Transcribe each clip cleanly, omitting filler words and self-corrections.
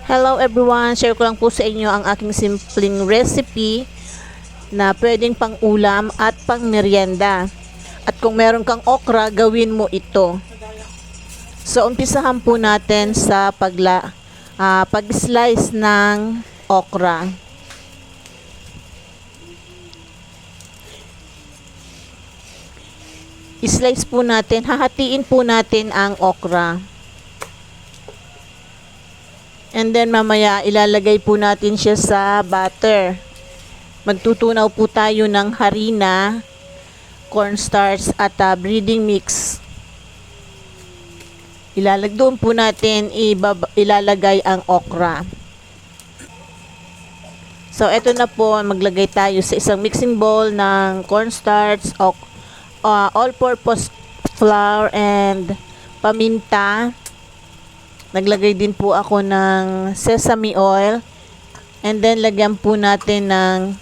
Hello everyone! Share ko lang po sa inyo ang aking simpleng recipe na pwedeng pang ulam at pang merienda. At kung meron kang okra, gawin mo ito. So, umpisahan po natin sa pag-slice ng okra. I-slice po natin, hahatiin po natin ang okra. And then mamaya ilalagay po natin siya sa butter. Magtutunaw po tayo ng harina, cornstarch at breading mix. Doon po natin ilalagay ang okra. So eto na po, maglagay tayo sa isang mixing bowl ng cornstarch, all-purpose flour and paminta. Naglagay din po ako ng sesame oil. And then, lagyan po natin ng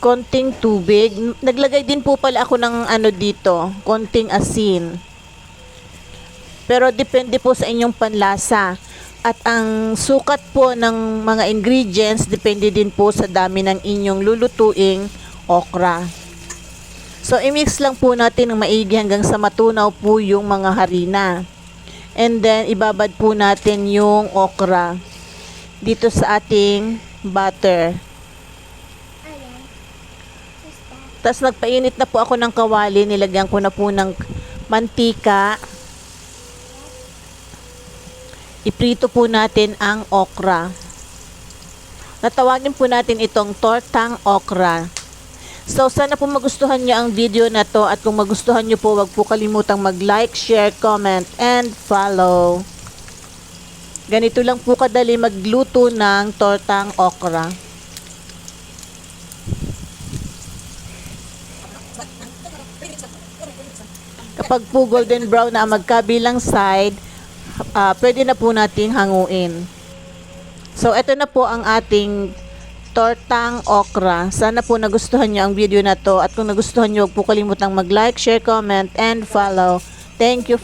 konting tubig. Naglagay din po pala ako ng konting asin. Pero depende po sa inyong panlasa. At ang sukat po ng mga ingredients, depende din po sa dami ng inyong lulutuing okra. So, i-mix lang po natin ng maigi hanggang sa matunaw po yung mga harina. And then, ibabad po natin yung okra dito sa ating butter. Tapos, nagpainit na po ako ng kawali. Nilagyan ko na po ng mantika. Iprito po natin ang okra. Natawagin po natin itong tortang okra. So, sana po magustuhan nyo ang video na to at kung magustuhan nyo po, wag po kalimutang mag-like, share, comment, and follow. Ganito lang po kadali magluto ng tortang okra. Kapag po golden brown na ang magkabilang side, pwede na po nating hanguin. So, ito na po ang ating tortang okra. Sana po nagustuhan nyo ang video na to. At kung nagustuhan nyo, huwag po kalimutang mag-like, share, comment, and follow. Thank you.